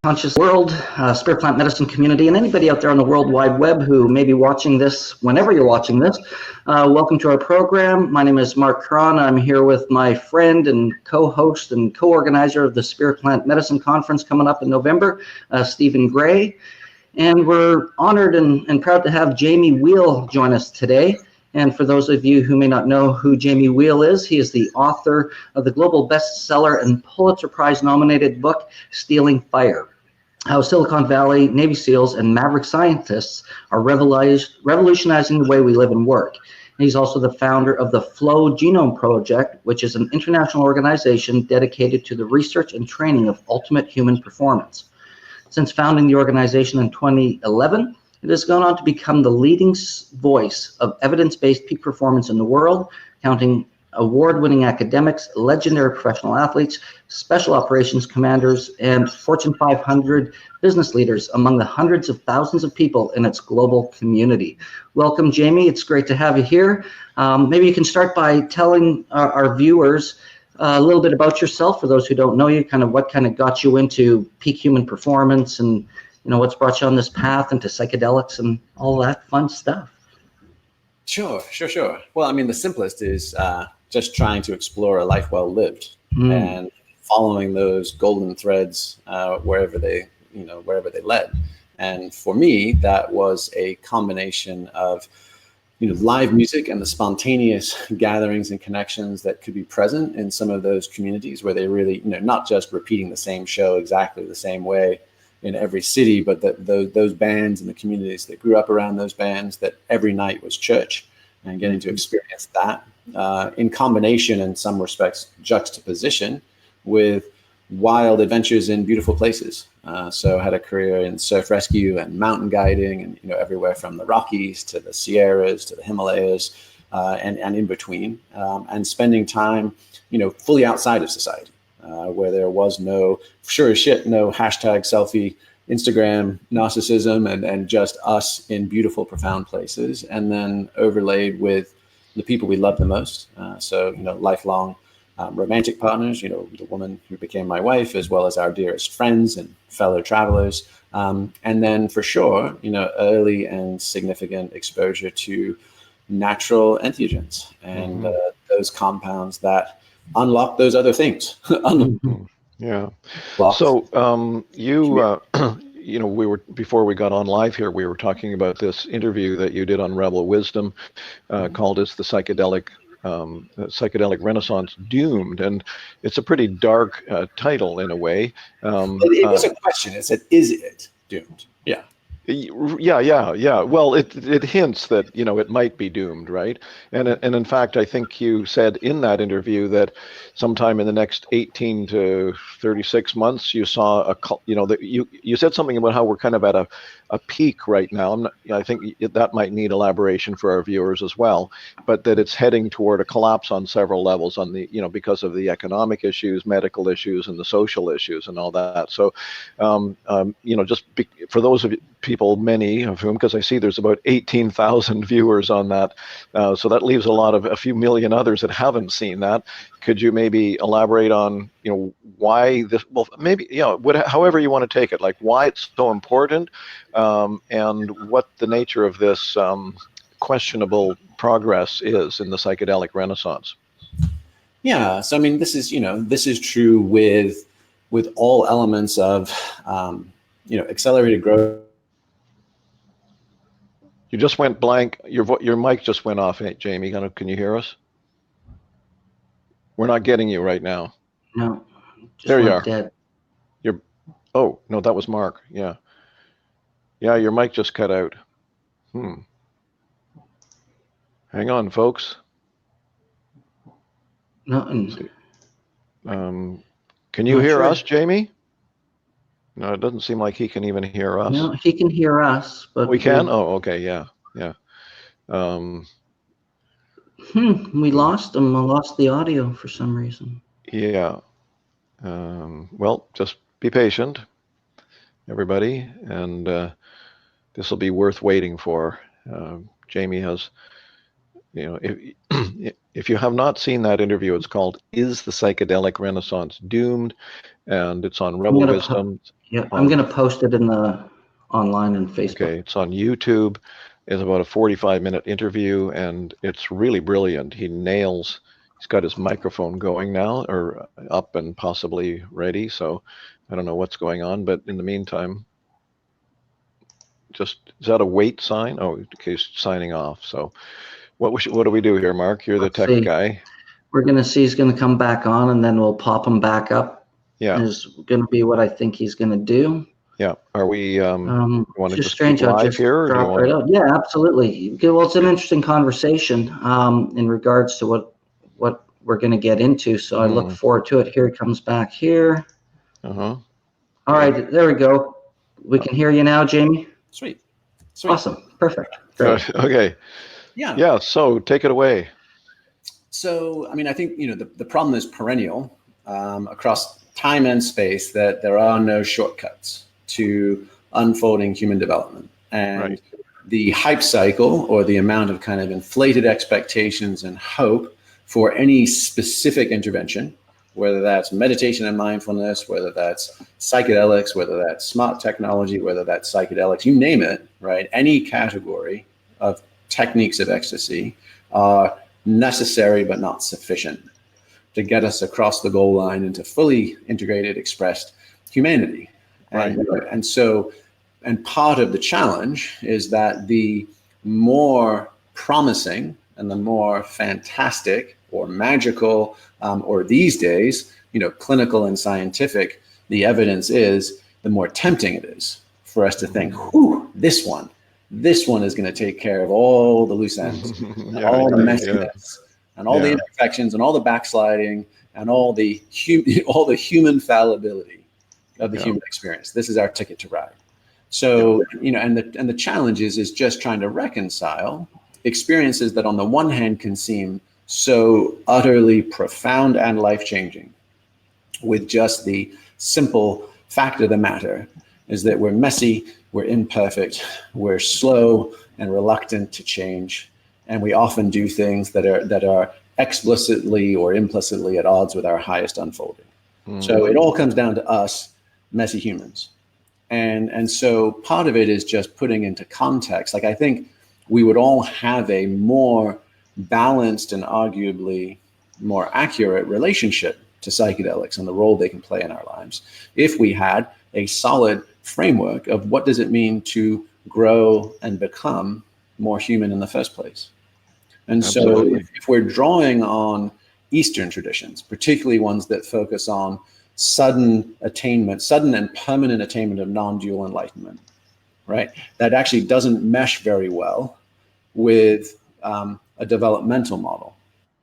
conscious world, spirit plant medicine community, and anybody out there on the World Wide Web who may be watching this whenever you're watching this. Welcome to our program. My name is Marc Caron. I'm here with my friend and co-host and co-organizer of the Spirit Plant Medicine Conference coming up in November, Stephen Gray. And we're honored and proud to have Jamie Wheal join us today. And for those of you who may not know who Jamie Wheal is, he is the author of the global bestseller and Pulitzer Prize nominated book, Stealing Fire: How Silicon Valley, Navy SEALs, and maverick scientists are revolutionizing the way we live and work. And he's also the founder of the Flow Genome Project, which is an international organization dedicated to the research and training of ultimate human performance. Since founding the organization in 2011, it has gone on to become the leading voice of evidence-based peak performance in the world, counting award-winning academics, legendary professional athletes, special operations commanders, and Fortune 500 business leaders among the hundreds of thousands of people in its global community. Welcome, Jamie. It's great to have you here. Maybe you can start by telling our viewers a little bit about yourself, for those who don't know you, kind of what kind of got you into peak human performance, and what's brought you on this path into psychedelics and all that fun stuff. Sure. Well, I mean, the simplest is just trying to explore a life well lived and following those golden threads wherever they led. And for me, that was a combination of live music and the spontaneous gatherings and connections that could be present in some of those communities where they really, not just repeating the same show exactly the same way in every city, but those bands and the communities that grew up around those bands, that every night was church, and getting to experience that in combination, in some respects, juxtaposition with wild adventures in beautiful places. So I had a career in surf rescue and mountain guiding, and everywhere from the Rockies to the Sierras to the Himalayas, and in between, and spending time fully outside of society, where there was no hashtag selfie Instagram narcissism, and just us in beautiful, profound places, and then overlaid with the people we love the most. So lifelong romantic partners, the woman who became my wife, as well as our dearest friends and fellow travelers. And then for sure, early and significant exposure to natural entheogens and those compounds that unlock those other things. Yeah. So we were, before we got on live here, we were talking about this interview that you did on Rebel Wisdom, called "Is the Psychedelic Renaissance Doomed?" And it's a pretty dark title in a way. It was a question. It said, "Is it doomed?" Yeah. Yeah. Well, it hints that it might be doomed, right? And in fact, I think you said in that interview that sometime in the next 18 to 36 months, you saw you said something about how we're kind of at a peak right now. I think that might need elaboration for our viewers as well, but that it's heading toward a collapse on several levels, on the because of the economic issues, medical issues, and the social issues, and all that. So, for those of you, people, many of whom, because I see there's about 18,000 viewers on that, so that leaves a few million others that haven't seen that. Could you maybe elaborate on why this? Well, maybe however you want to take it, like why it's so important, and what the nature of this questionable progress is in the psychedelic renaissance. Yeah. So I mean, this is true with all elements of accelerated growth. You just went blank. Your mic just went off, Jamie. Can you hear us? We're not getting you right now. No. There you are. Dead. Oh, no, that was Marc. Yeah. Yeah, your mic just cut out. Hang on, folks. Nothing. Can you hear us, Jamie? No, it doesn't seem like he can even hear us. No, he can hear us, but we can. Oh, okay, yeah. We lost him. I lost the audio for some reason. Yeah. Well, just be patient, everybody, and this will be worth waiting for. Jamie has you know, if you have not seen that interview, it's called "Is the Psychedelic Renaissance Doomed?" and it's on I'm Rebel gonna Wisdom. I'm gonna post it in the online and Facebook. Okay, it's on YouTube. It's about a 45-minute interview, and it's really brilliant. He's got his microphone going now, or up and possibly ready. So I don't know what's going on, but in the meantime, is that a wait sign? Oh, okay, he's signing off. So what do we do here, Marc? You're the Let's tech see. guy. We're gonna see he's gonna come back on, and then we'll pop him back up. Yeah. Is gonna be what I think he's gonna do. Yeah. Are we, want to Just just keep strange how it live just here, or do you dropped right want out. Yeah, absolutely. Okay, well, it's an interesting conversation in regards to what we're going to get into. So I look forward to it. Here he comes back here. Uh-huh. All right, there we go. We can hear you now, Jamie. Sweet. Awesome. Perfect. Great. Okay. Yeah. Yeah. So take it away. So, I mean, I think, the problem is perennial across time and space, that there are no shortcuts to unfolding human development. And the hype cycle, or the amount of kind of inflated expectations and hope for any specific intervention, whether that's meditation and mindfulness, whether that's psychedelics, whether that's smart technology, whether that's psychedelics, you name it, right? Any category of techniques of ecstasy are necessary but not sufficient to get us across the goal line into fully integrated, expressed humanity. And part of the challenge is that the more promising and the more fantastic or magical, or these days, clinical and scientific, the evidence is, the more tempting it is for us to think, "Ooh, this one is going to take care of all the loose ends, all the messiness, and all the imperfections, and all the backsliding, and all the human fallibility of the human experience. This is our ticket to ride." So, and the challenge is just trying to reconcile experiences that on the one hand can seem so utterly profound and life-changing, with just the simple fact of the matter is that we're messy, we're imperfect, we're slow and reluctant to change, and we often do things that are explicitly or implicitly at odds with our highest unfolding. So it all comes down to us, messy humans. And so part of it is just putting into context. Like, I think we would all have a more balanced and arguably more accurate relationship to psychedelics and the role they can play in our lives if we had a solid framework of what does it mean to grow and become more human in the first place. And so if we're drawing on Eastern traditions, particularly ones that focus on sudden and permanent attainment of non-dual enlightenment, right? That actually doesn't mesh very well with a developmental model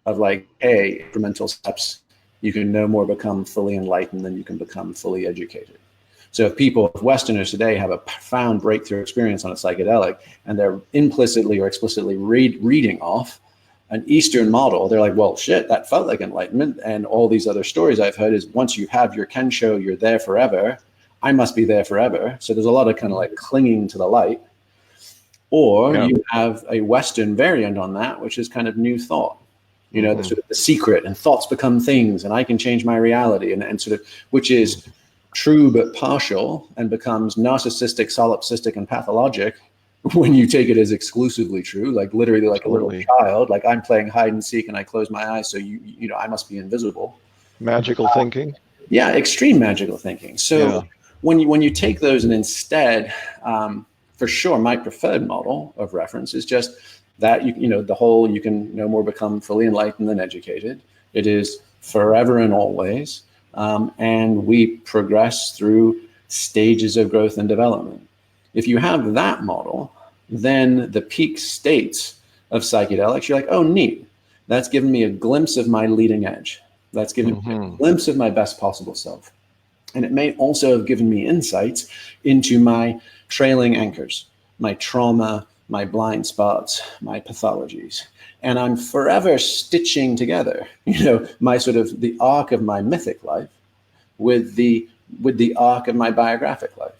of like, hey, incremental steps, you can no more become fully enlightened than you can become fully educated. So if Westerners today have a profound breakthrough experience on a psychedelic, and they're implicitly or explicitly reading off an Eastern model, they're like, well, shit, that felt like enlightenment. And all these other stories I've heard is once you have your Kensho, you're there forever. I must be there forever. So there's a lot of kind of like clinging to the light. Or you have a Western variant on that, which is kind of new thought. The sort of the secret, and thoughts become things, and I can change my reality, and sort of, which is true but partial, and becomes narcissistic, solipsistic, and pathologic when you take it as exclusively true, like literally like a little child, like I'm playing hide and seek and I close my eyes, so I must be invisible. Magical thinking. Yeah, extreme magical thinking. So when you take those, and instead, for sure, my preferred model of reference is just that the whole, you can no more become fully enlightened than educated. It is forever and always, and we progress through stages of growth and development. If you have that model, then the peak states of psychedelics, you're like, oh, neat. That's given me a glimpse of my leading edge. That's given me a glimpse of my best possible self. And it may also have given me insights into my trailing anchors, my trauma, my blind spots, my pathologies. And I'm forever stitching together, my sort of the arc of my mythic life with the arc of my biographic life.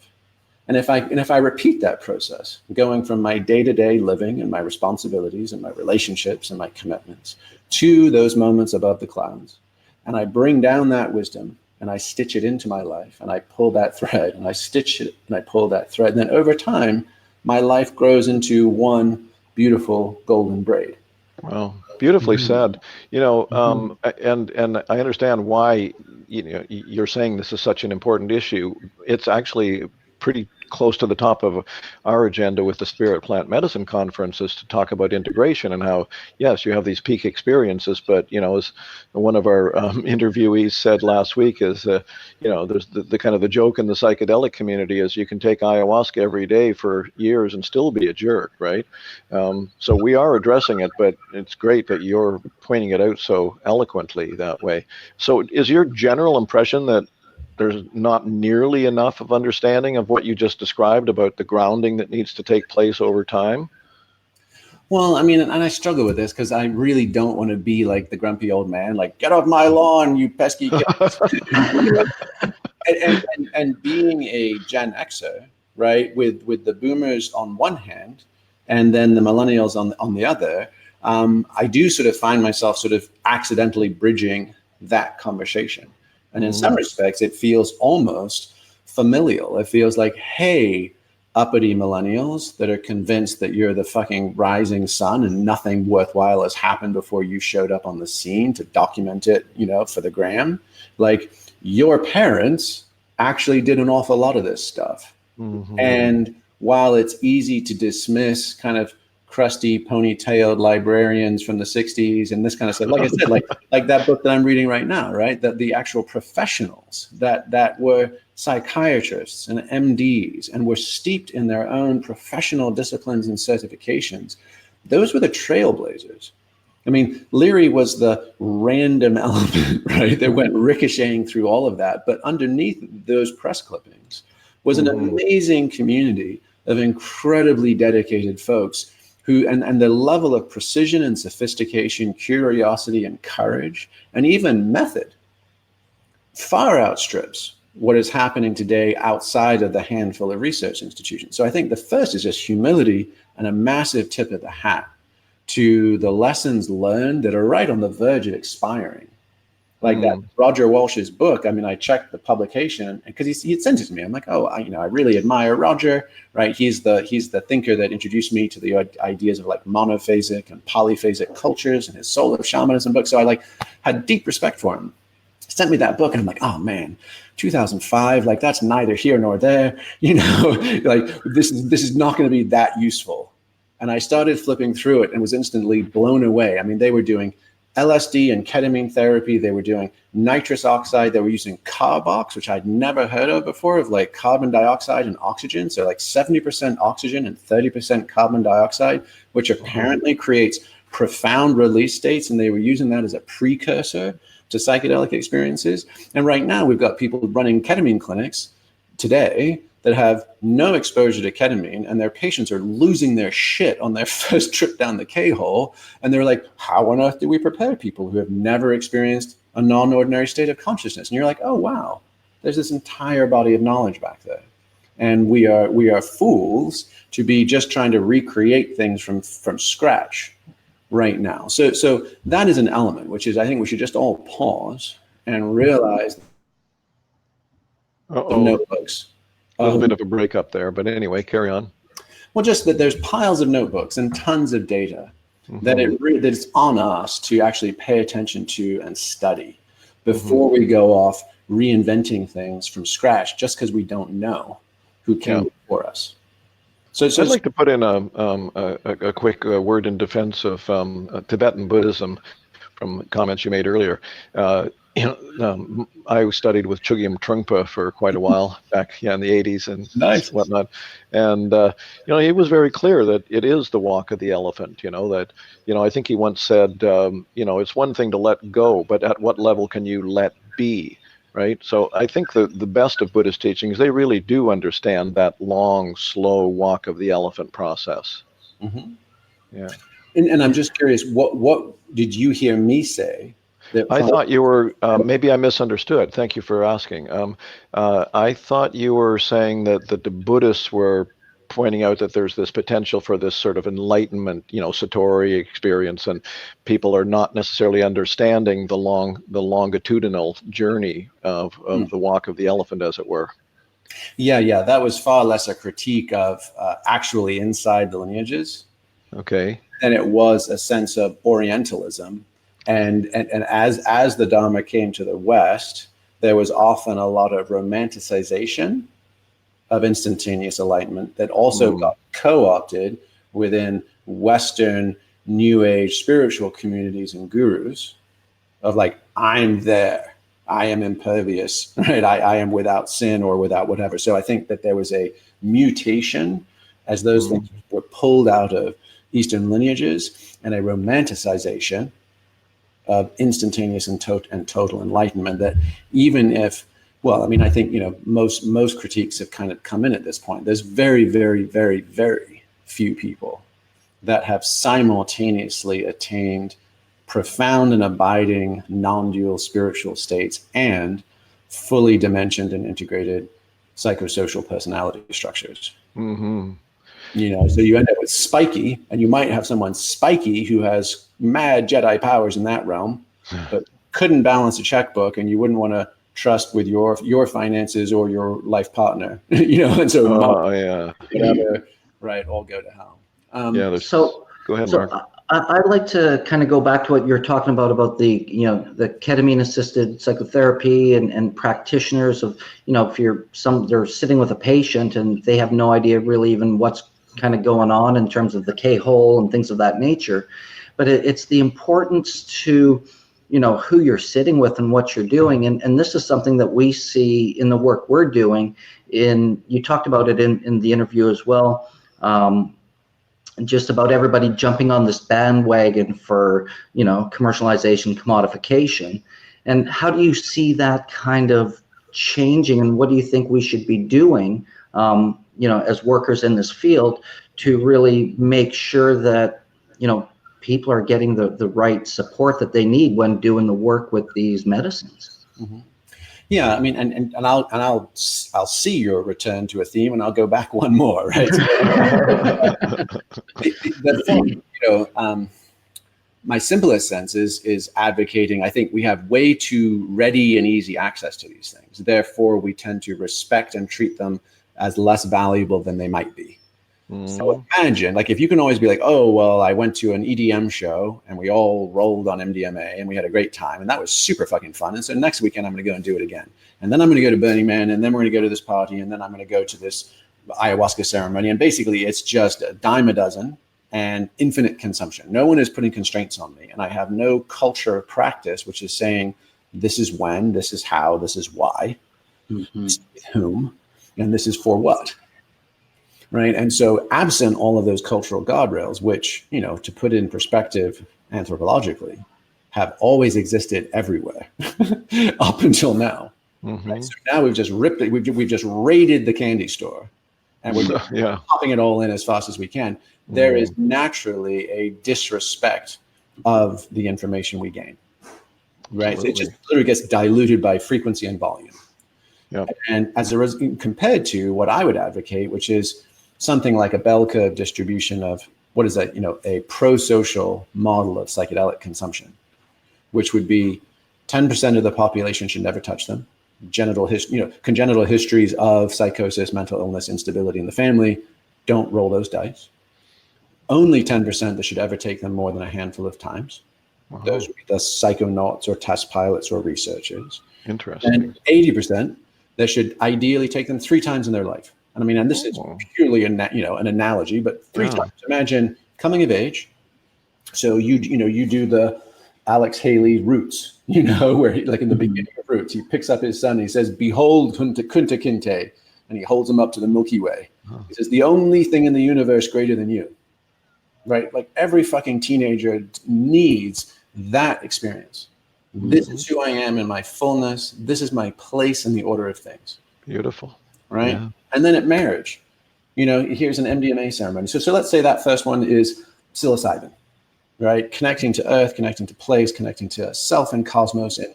And if I repeat that process, going from my day-to-day living and my responsibilities and my relationships and my commitments to those moments above the clouds, and I bring down that wisdom and I stitch it into my life, and I pull that thread and I stitch it and I pull that thread, and then over time, my life grows into one beautiful golden braid. Well, beautifully said. And I understand why you're saying this is such an important issue. It's actually pretty close to the top of our agenda with the Spirit Plant Medicine Conference, is to talk about integration and how, yes, you have these peak experiences, but as one of our interviewees said last week, is there's the kind of the joke in the psychedelic community is you can take ayahuasca every day for years and still be a jerk, right? So we are addressing it, but it's great that you're pointing it out so eloquently that way. So is your general impression that there's not nearly enough of understanding of what you just described about the grounding that needs to take place over time? Well, I mean, and I struggle with this because I really don't want to be like the grumpy old man, like, get off my lawn, you pesky kids. and being a Gen Xer, right, with the boomers on one hand, and then the millennials on the other, I do sort of find myself sort of accidentally bridging that conversation. And in some respects, it feels almost familial. It feels like, hey, uppity millennials that are convinced that you're the fucking rising sun and nothing worthwhile has happened before you showed up on the scene to document it, for the gram. Like, your parents actually did an awful lot of this stuff. And while it's easy to dismiss kind of crusty ponytailed librarians from the 60s and this kind of stuff, like I said, like that book that I'm reading right now, right, that the actual professionals that were psychiatrists and MDs and were steeped in their own professional disciplines and certifications, those were the trailblazers. I mean, Leary was the random element, right, that went ricocheting through all of that, but underneath those press clippings was an amazing community of incredibly dedicated folks who, and the level of precision and sophistication, curiosity and courage, and even method far outstrips what is happening today outside of the handful of research institutions. So I think the first is just humility and a massive tip of the hat to the lessons learned that are right on the verge of expiring. Like that Roger Walsh's book. I mean, I checked the publication because he had sent it to me. I'm like, oh, I really admire Roger, right? He's the thinker that introduced me to the ideas of like monophasic and polyphasic cultures and his Soul of Shamanism book. So I had deep respect for him. He sent me that book and I'm like, oh man, 2005, like that's neither here nor there, like this is not going to be that useful. And I started flipping through it and was instantly blown away. I mean, they were doing LSD and ketamine therapy. They were doing nitrous oxide. They were using carbox, which I'd never heard of before, of like carbon dioxide and oxygen. So like 70% oxygen and 30% carbon dioxide, which apparently creates profound release states. And they were using that as a precursor to psychedelic experiences. And right now we've got people running ketamine clinics today that have no exposure to ketamine, and their patients are losing their shit on their first trip down the K-hole. And they're like, how on earth do we prepare people who have never experienced a non-ordinary state of consciousness? And you're like, oh, wow, there's this entire body of knowledge back there. And we are fools to be just trying to recreate things from scratch right now. So that is an element, which is, I think we should just all pause and realize the notebooks. A little bit of a breakup there, but anyway, carry on. Well, just that there's piles of notebooks and tons of data that it's on us to actually pay attention to and study before we go off reinventing things from scratch just because we don't know who came before us. So I'd like to put in a quick word in defense of Tibetan Buddhism from comments you made earlier. I studied with Chogyam Trungpa for quite a while back in the 80s and whatnot. And, he was very clear that it is the walk of the elephant, that, I think he once said, it's one thing to let go, but at what level can you let be? Right. So I think the best of Buddhist teachings, they really do understand that long, slow walk of the elephant process. Yeah. And I'm just curious, what did you hear me say I thought you were, maybe I misunderstood. Thank you for asking. I thought you were saying that the Buddhists were pointing out that there's this potential for this sort of enlightenment, Satori experience, and people are not necessarily understanding the longitudinal journey of the walk of the elephant, as it were. Yeah. That was far less a critique of actually inside the lineages. Okay. Than it was a sense of Orientalism. And as the Dharma came to the West, there was often a lot of romanticization of instantaneous enlightenment that also got co-opted within Western New Age spiritual communities and gurus of like, I'm there, I am impervious, right? I am without sin or without whatever. So I think that there was a mutation as those things were pulled out of Eastern lineages, and a romanticization of instantaneous and total enlightenment that even if, well, I mean, I think, most critiques have kind of come in at this point. There's very, very, very, very few people that have simultaneously attained profound and abiding non-dual spiritual states and fully dimensioned and integrated psychosocial personality structures. Mm-hmm. So you end up with spiky, and you might have someone spiky who has mad Jedi powers in that realm, but couldn't balance a checkbook, and you wouldn't want to trust with your finances or your life partner, and so whatever, right, all go to hell. So go ahead, so Marc. I'd like to kind of go back to what you're talking about the the ketamine assisted psychotherapy and practitioners of, if they're sitting with a patient and they have no idea really even what's kind of going on in terms of the K-hole and things of that nature. But it's the importance to, who you're sitting with and what you're doing. And this is something that we see in the work we're doing. You talked about it in the interview as well, just about everybody jumping on this bandwagon for, commercialization, commodification. And how do you see that kind of changing, and what do you think we should be doing, as workers in this field to really make sure that, people are getting the right support that they need when doing the work with these medicines? Mm-hmm. Yeah, I mean, and I'll see your return to a theme, and I'll go back one more, right? The thing, my simplest sense is advocating. I think we have way too ready and easy access to these things. Therefore, we tend to respect and treat them as less valuable than they might be. So imagine, like, if you can always be like, oh, well, I went to an EDM show and we all rolled on MDMA and we had a great time and that was super fucking fun. And so next weekend I'm going to go and do it again. And then I'm going to go to Burning Man, and then we're going to go to this party, and then I'm going to go to this ayahuasca ceremony. And basically it's just a dime a dozen and infinite consumption. No one is putting constraints on me. And I have no culture of practice, which is saying, this is when, this is how, this is why, this is with whom, and this is for what. Right. And so absent all of those cultural guardrails, which, to put in perspective anthropologically, have always existed everywhere up until now. Right? So now we've just ripped it. We've just raided the candy store and we're popping it all in as fast as we can. There is naturally a disrespect of the information we gain. Right. So it just literally gets diluted by frequency and volume. Yep. And as a result, compared to what I would advocate, which is something like a bell curve distribution of what is that, a pro-social model of psychedelic consumption, which would be 10% of the population should never touch them. Congenital histories of psychosis, mental illness, instability in the family, don't roll those dice. Only 10% that should ever take them more than a handful of times. Wow. Those would be the psychonauts or test pilots or researchers. Interesting. And 80% that should ideally take them 3 times in their life. And I mean, and this is purely an analogy, but 3 times. Imagine coming of age. So you do the Alex Haley Roots, where he, like in the beginning of Roots, he picks up his son and he says, "Behold, Kunta Kinte," and he holds him up to the Milky Way. He says, "The only thing in the universe greater than you." Right? Like every fucking teenager needs that experience. This is who I am in my fullness. This is my place in the order of things. Beautiful. Right? Yeah. And then at marriage, here's an MDMA ceremony. So let's say that first one is psilocybin, right? Connecting to earth, connecting to place, connecting to self and cosmos in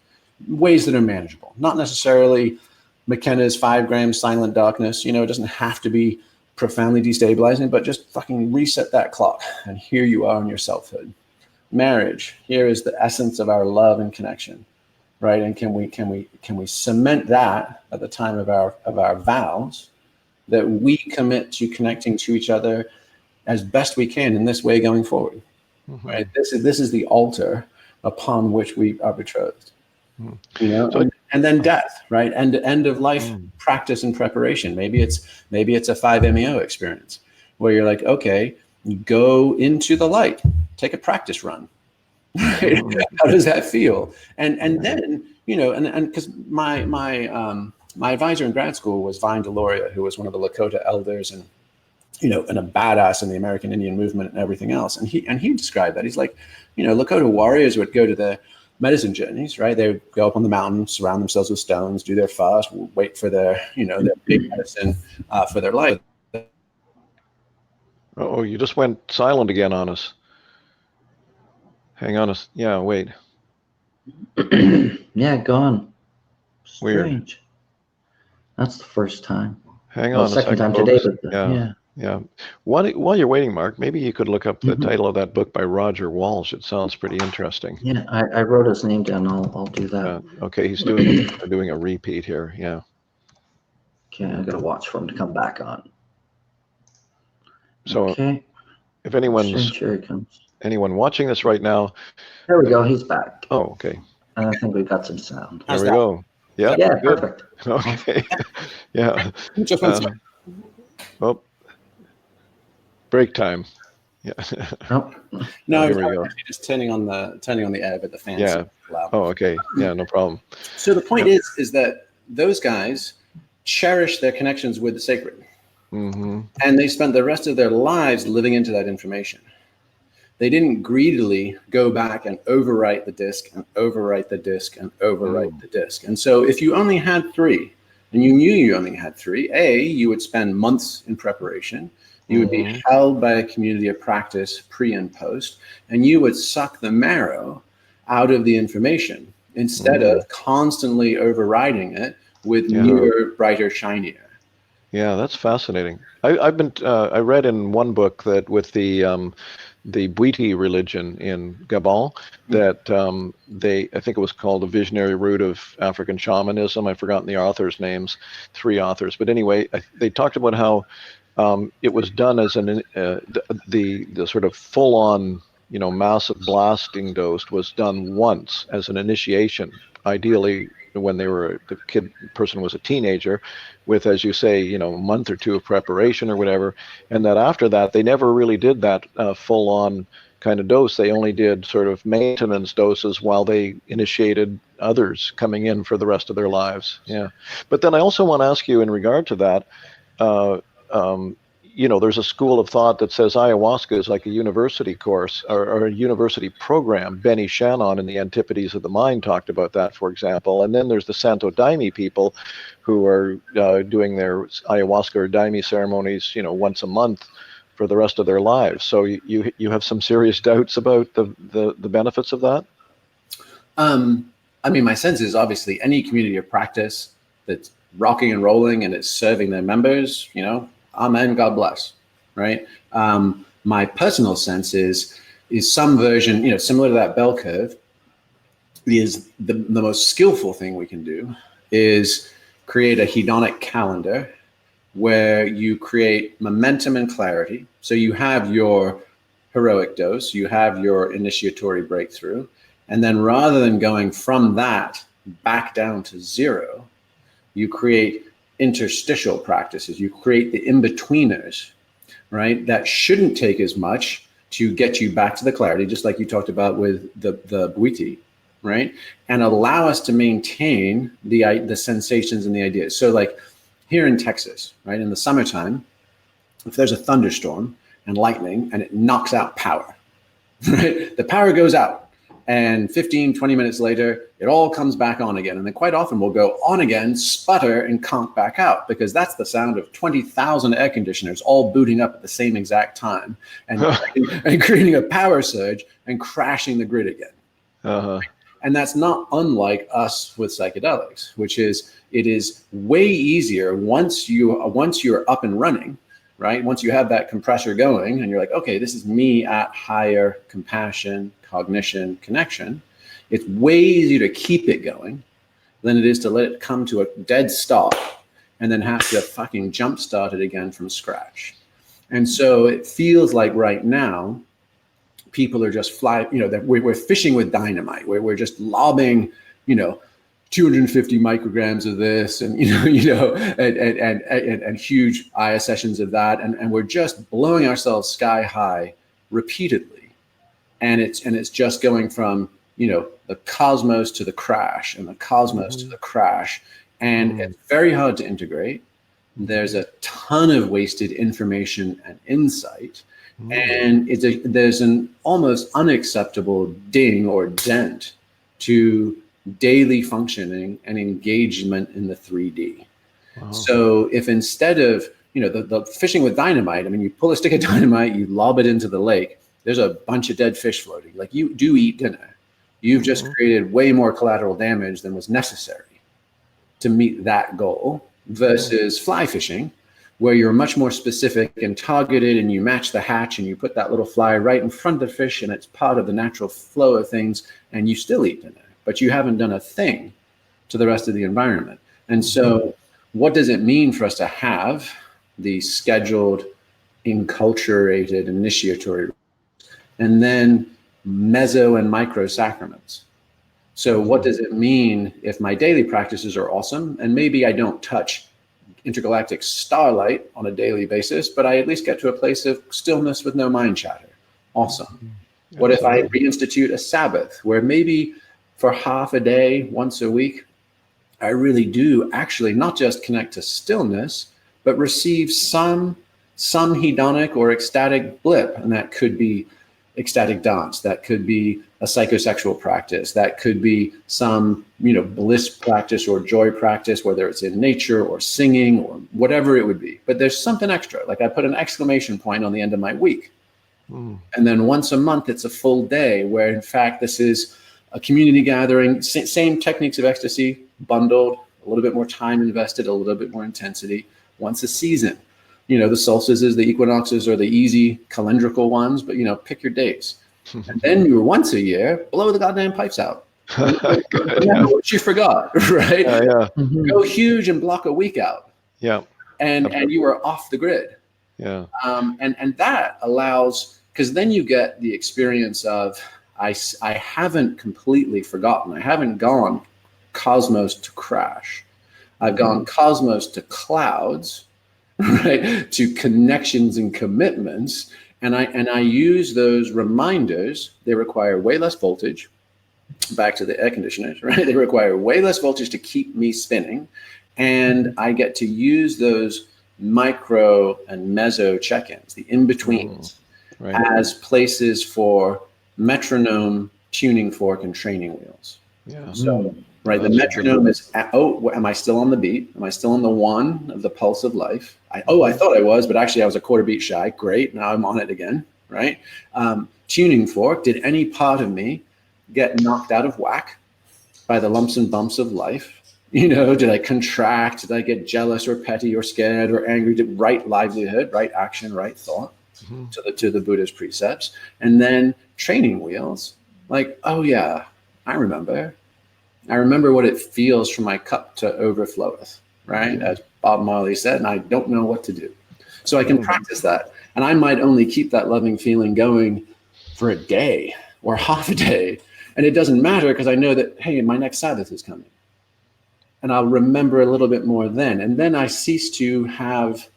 ways that are manageable. Not necessarily McKenna's 5 grams silent darkness. You know, it doesn't have to be profoundly destabilizing, but just fucking reset that clock. And here you are in your selfhood. Marriage, here is the essence of our love and connection, right? And can we cement that at the time of our vows, that we commit to connecting to each other as best we can in this way going forward, right? This is the altar upon which we are betrothed, you know. So, and then death, right? End of life practice and preparation. Maybe it's a 5-MeO experience where you're like, okay, you go into the light, take a practice run. Right? How does that feel? And then, you know, and because my advisor in grad school was Vine Deloria, who was one of the Lakota elders and, you know, and a badass in the American Indian movement and everything else. And he described that. He's like, you know, Lakota warriors would go to the medicine journeys, right? They would go up on the mountain, surround themselves with stones, do their fast, wait for their, you know, their big medicine for their life. Oh, you just went silent again on us. Hang on a yeah, wait. Yeah, gone. Weird. Strange. That's the first time. Hang on a second, time folks. today, but Yeah. While you're waiting, Marc, maybe you could look up the title of that book by Roger Walsh. It sounds pretty interesting. Yeah, I wrote his name down. I'll do that. Okay, he's doing a repeat here. Yeah. Okay, I gotta watch for him to come back on. So, okay. If anyone's here he comes. Anyone watching this right now, there we go. He's back. Oh, okay. I think we've got some sound. There we go. Yeah. Yeah, good. perfect. Okay. Yeah. Oh, break time. Yeah. Nope. No, here we go. Just turning on the air, but the fans. Yeah. Loud. Oh, okay. Yeah, no problem. So the point is that those guys cherish their connections with the sacred, and they spent the rest of their lives living into that information. They didn't greedily go back and overwrite the disc and overwrite the disc and overwrite the disc. And so if you only had 3 and you knew you only had 3, you would spend months in preparation. You would be held by a community of practice pre and post, and you would suck the marrow out of the information instead of constantly overriding it with newer, brighter, shinier. Yeah, that's fascinating. I read in one book that with the Bwiti religion in Gabon, that I think it was called The Visionary Root of African Shamanism. I've forgotten the authors' names, 3 authors. But anyway, they talked about how it was done as the sort of full-on, you know, massive blasting dose was done once as an initiation, ideally when the person was a teenager, with, as you say, you know, a month or 2 of preparation or whatever, and that after that they never really did that full-on kind of dose. They only did sort of maintenance doses while they initiated others coming in for the rest of their lives. Yeah, but then I also want to ask you in regard to that. You know, there's a school of thought that says ayahuasca is like a university course or a university program. Benny Shannon in the Antipodes of the Mind talked about that, for example. And then there's the Santo Daime people who are doing their ayahuasca or daime ceremonies, you know, once a month for the rest of their lives. So you have some serious doubts about the benefits of that? I mean, my sense is obviously any community of practice that's rocking and rolling and it's serving their members, you know, amen, God bless, right? My personal sense is some version, you know, similar to that bell curve, is the most skillful thing we can do is create a hedonic calendar where you create momentum and clarity. So you have your heroic dose, you have your initiatory breakthrough, and then rather than going from that back down to 0, you create interstitial practices. You create the in-betweeners, right? That shouldn't take as much to get you back to the clarity, just like you talked about with the Bwiti, right? And allow us to maintain the sensations and the ideas. So like here in Texas, right, in the summertime, if there's a thunderstorm and lightning and it knocks out power, right? The power goes out. And 15, 20 minutes later, it all comes back on again. And then quite often we'll go on again, sputter, and conk back out, because that's the sound of 20,000 air conditioners all booting up at the same exact time and, and creating a power surge and crashing the grid again. Uh-huh. And that's not unlike us with psychedelics, which is, it is way easier once you're up and running, right? Once you have that compressor going and you're like, okay, this is me at higher compassion, cognition, connection. It's way easier to keep it going than it is to let it come to a dead stop and then have to fucking jump start it again from scratch. And so it feels like right now, people are just we're fishing with dynamite, where we're just lobbing, 250 micrograms of this and and huge IA sessions of that, and we're just blowing ourselves sky high repeatedly. And it's just going from, the cosmos to the crash and the cosmos to the crash. And it's very hard to integrate. There's a ton of wasted information and insight. And there's an almost unacceptable ding or dent to daily functioning and engagement in the 3D. Wow. So if instead of, the fishing with dynamite, you pull a stick of dynamite, you lob it into the lake, there's a bunch of dead fish floating. Like, you do eat dinner. You've just created way more collateral damage than was necessary to meet that goal, versus fly fishing, where you're much more specific and targeted, and you match the hatch and you put that little fly right in front of the fish, and it's part of the natural flow of things, and you still eat dinner, but you haven't done a thing to the rest of the environment. And so what does it mean for us to have the scheduled, enculturated, initiatory, and then meso and micro sacraments? So what does it mean if my daily practices are awesome, and maybe I don't touch intergalactic starlight on a daily basis, but I at least get to a place of stillness with no mind chatter? Awesome. What if I reinstitute a Sabbath, where maybe for half a day, once a week, I really do actually not just connect to stillness, but receive some hedonic or ecstatic blip. And that could be ecstatic dance, that could be a psychosexual practice, that could be some, bliss practice or joy practice, whether it's in nature or singing or whatever it would be. But there's something extra, like I put an exclamation point on the end of my week. And then once a month, it's a full day where, in fact, this is a community gathering, same techniques of ecstasy, bundled, a little bit more time invested, a little bit more intensity. Once a season, the solstices, the equinoxes are the easy calendrical ones, but, pick your days. And then once a year, blow the goddamn pipes out. What you forgot, right? Go huge and block a week out. Yeah. And you are off the grid. Yeah. And that allows, because then you get the experience of, I haven't completely forgotten. I haven't gone cosmos to crash. I've gone cosmos to clouds, right? To connections and commitments. And I use those reminders. They require way less voltage. Back to the air conditioners, right? They require way less voltage to keep me spinning. And I get to use those micro and meso check-ins, the in-betweens, as places for metronome, tuning fork, and training wheels. Yeah. So, right, the metronome is, am I still on the beat? Am I still on the one of the pulse of life? I thought I was, but actually I was a quarter beat shy. Great, now I'm on it again, right? Tuning fork, did any part of me get knocked out of whack by the lumps and bumps of life? Did I contract? Did I get jealous or petty or scared or angry? Did right livelihood, right action, right thought to the Buddha's precepts? And then training wheels, like, oh yeah, I remember what it feels for my cup to overfloweth, right? As Bob Marley said, and I don't know what to do. So I can practice that. And I might only keep that loving feeling going for a day or half a day. And it doesn't matter, because I know that, hey, my next Sabbath is coming. And I'll remember a little bit more then. And then I cease to have,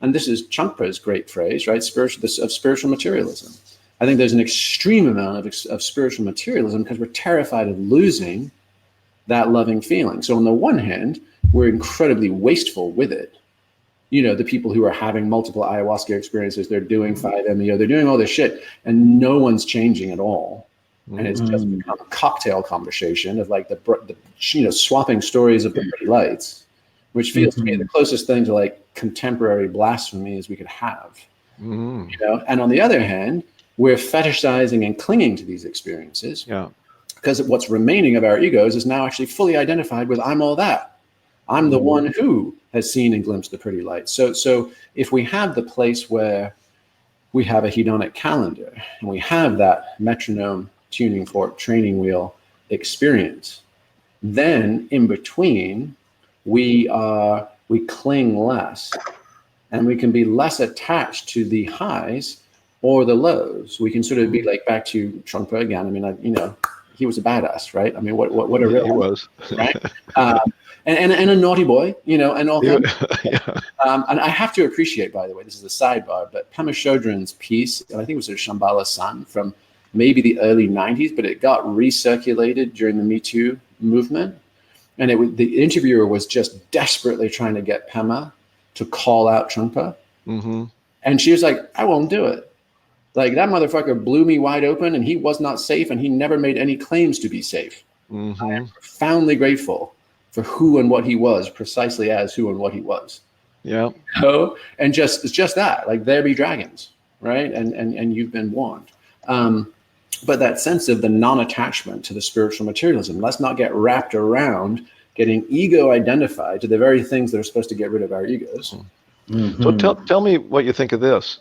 and this is Chankpa's great phrase, right? Of spiritual materialism. I think there's an extreme amount of spiritual materialism because we're terrified of losing that loving feeling. So on the one hand, we're incredibly wasteful with it. The people who are having multiple ayahuasca experiences, they're doing 5-MeO, they're doing all this shit, and no one's changing at all. And it's just become a cocktail conversation of like the swapping stories of the pretty lights, which feels to me the closest thing to like contemporary blasphemy as we could have. You know, and on the other hand, we're fetishizing and clinging to these experiences. Yeah. Because what's remaining of our egos is now actually fully identified with I'm all that. I'm the one who has seen and glimpsed the pretty lights. So if we have the place where we have a hedonic calendar and we have that metronome, tuning fork, training wheel experience, then in between we cling less and we can be less attached to the highs or the lows. We can sort of be like back to Trungpa again. I mean, he was a badass, right? I mean, what a real he was, right? And a naughty boy, and all things. Yeah. And I have to appreciate, by the way, this is a sidebar, but Pema Chodron's piece, and I think it was a Shambhala Sun from maybe the early 90s, but it got recirculated during the Me Too movement. And the interviewer was just desperately trying to get Pema to call out Trungpa. And she was like, I won't do it. Like, that motherfucker blew me wide open and he was not safe and he never made any claims to be safe. I am profoundly grateful for who and what he was, precisely as who and what he was. Yeah. And it's just that, like, there be dragons, right? And you've been warned. But that sense of the non-attachment to the spiritual materialism, let's not get wrapped around getting ego identified to the very things that are supposed to get rid of our egos. So tell me what you think of this.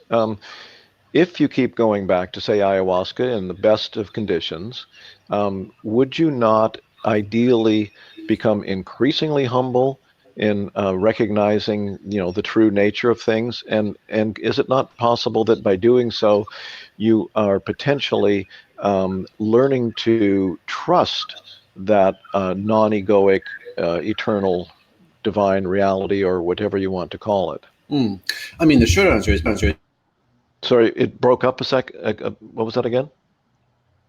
If you keep going back to, say, ayahuasca in the best of conditions, would you not ideally become increasingly humble in recognizing, the true nature of things? And is it not possible that by doing so, you are potentially learning to trust that non-egoic, eternal, divine reality, or whatever you want to call it? I mean, the short answer is. Sorry, it broke up a sec. What was that again?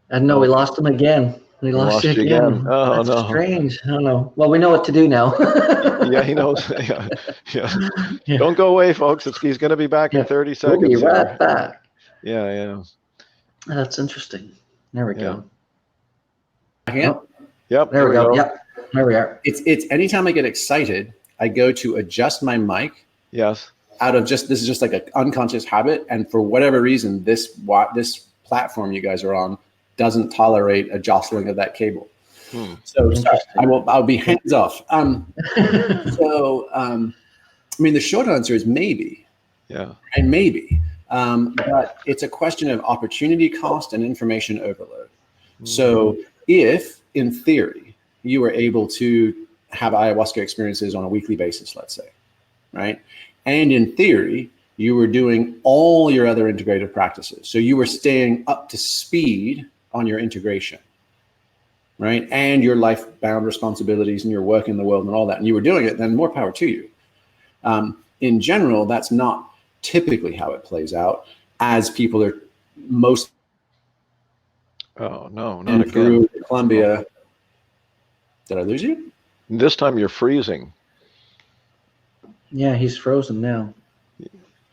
And no, we lost him again. We lost you again. Oh, That's no. strange. I don't know. Well, we know what to do now. Yeah, he knows. Yeah. Don't go away, folks. He's going to be back in 30 seconds. We'll be right back. Yeah. That's interesting. There we go. Yep. There we go. Yep. There we are. It's anytime I get excited, I go to adjust my mic. Yes. This is just like an unconscious habit, and for whatever reason, this platform you guys are on doesn't tolerate a jostling of that cable. So sorry, I'll be hands off. I mean, the short answer is maybe. Yeah. And maybe, but it's a question of opportunity cost and information overload. So if, in theory, you were able to have ayahuasca experiences on a weekly basis, let's say, right? And in theory, you were doing all your other integrative practices. So you were staying up to speed on your integration, right? And your life-bound responsibilities and your work in the world and all that. And you were doing it, then more power to you. In general, that's not typically how it plays out, as people are most. Oh, no, not again. Peru, Colombia. Did I lose you? This time you're freezing. Yeah, he's frozen now.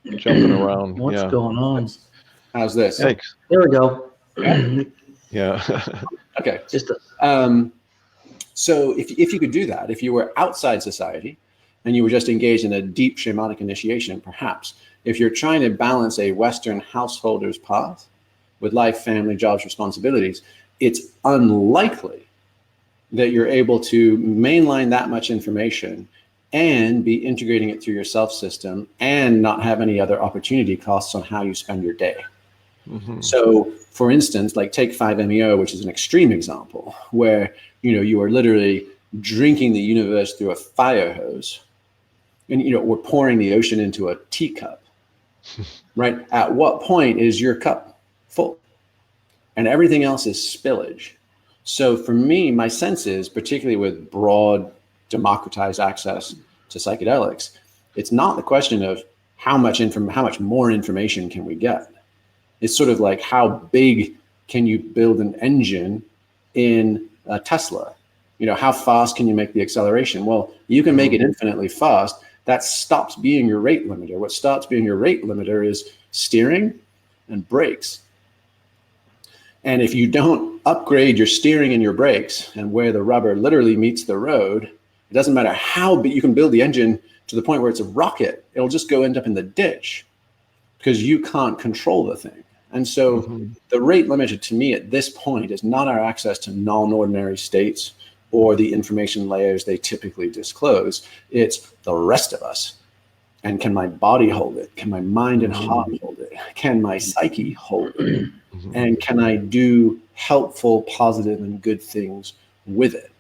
Jumping around. What's going on? How's this? Thanks. There we go. Yeah. Okay. Just so if you could do that, if you were outside society and you were just engaged in a deep shamanic initiation, perhaps, if you're trying to balance a Western householder's path with life, family, jobs, responsibilities, it's unlikely that you're able to mainline that much information and be integrating it through your self system and not have any other opportunity costs on how you spend your day. So, for instance, like take 5-MeO, which is an extreme example, where you are literally drinking the universe through a fire hose, and we're pouring the ocean into a teacup. Right? At what point is your cup full? And everything else is spillage. So for me, my sense is, particularly with broad democratized access to psychedelics, it's not the question of how much more information can we get. It's sort of like, how big can you build an engine in a Tesla? How fast can you make the acceleration? Well, you can make it infinitely fast. That stops being your rate limiter. What stops being your rate limiter is steering and brakes. And if you don't upgrade your steering and your brakes and where the rubber literally meets the road, it doesn't matter how big you can build the engine to the point where it's a rocket, it'll just go end up in the ditch because you can't control the thing. And so the rate limiter to me at this point is not our access to non-ordinary states or the information layers they typically disclose. It's the rest of us. And can my body hold it? Can my mind and heart hold it? Can my psyche hold it? And can I do helpful, positive, and good things with it?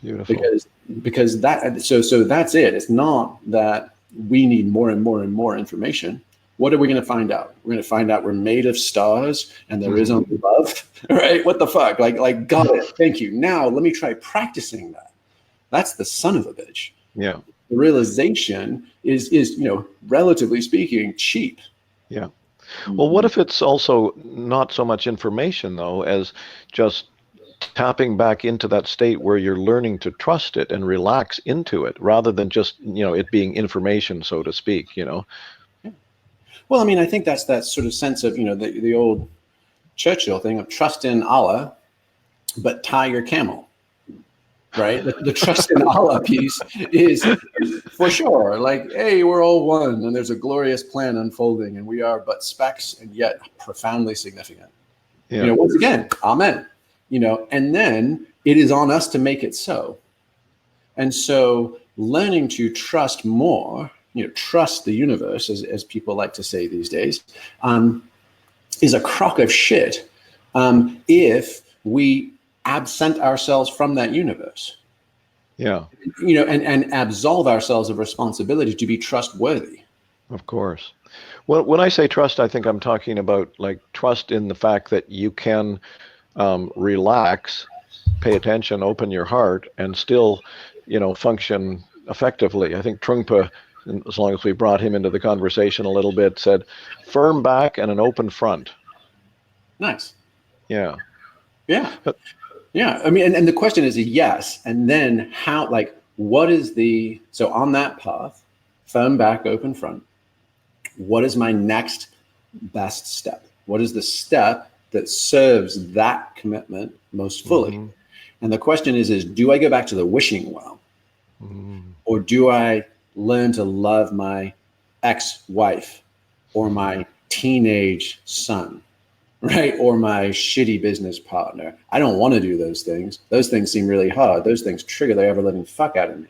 Beautiful. Because that so that's it. It's not that we need more and more and more information. What are we going to find out? We're going to find out we're made of stars and there is only love, right? What the fuck? Like, got it. Thank you. Now let me try practicing that. That's the son of a bitch. Yeah. The realization is relatively speaking, cheap. Yeah. Well, what if it's also not so much information though, as just tapping back into that state where you're learning to trust it and relax into it rather than just, it being information, so to speak, Yeah. Well, I mean, I think that's that sort of sense of, the old Churchill thing of trust in Allah, but tie your camel, right? The trust in Allah piece is for sure like, hey, we're all one and there's a glorious plan unfolding and we are but specks and yet profoundly significant. Yeah. Once again, amen. And then it is on us to make it so. And so learning to trust more, trust the universe, as people like to say these days, is a crock of shit if we absent ourselves from that universe. Yeah. And absolve ourselves of responsibility to be trustworthy. Of course. Well, when I say trust, I think I'm talking about like trust in the fact that you can relax, pay attention, open your heart, and still, function effectively. I think Trungpa, as long as we brought him into the conversation a little bit, said, firm back and an open front. Nice. Yeah. Yeah. Yeah. I mean, and the question is a yes. And then how, what is so on that path, firm back, open front, what is my next best step? What is the step that serves that commitment most fully? And the question is do I go back to the wishing well? Or do I learn to love my ex-wife or my teenage son, right? Or my shitty business partner? I don't want to do those things. Those things seem really hard. Those things trigger the ever-living fuck out of me.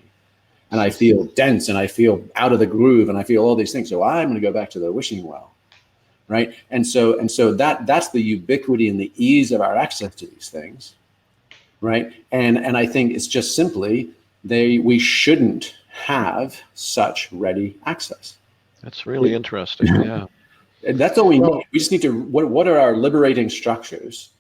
And I feel dense and I feel out of the groove and I feel all these things. So I'm going to go back to the wishing well, right? And so that's the ubiquity and the ease of our access to these things, right? And I think it's just simply we shouldn't have such ready access. That's really interesting. Yeah. And that's all we need. We just need to, what are our liberating structures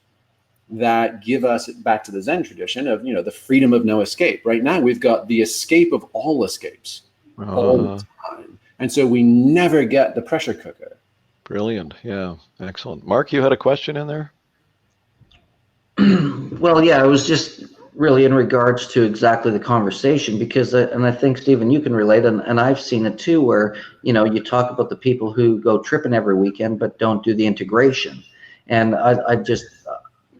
that give us back to the Zen tradition of, the freedom of no escape. Right now, we've got the escape of all escapes all the time. And so we never get the pressure cooker. Brilliant. Yeah. Excellent. Marc, you had a question in there? Well, yeah, it was just really in regards to exactly the conversation because, and I think, Stephen, you can relate, and I've seen it too, where, you talk about the people who go tripping every weekend but don't do the integration. And I just,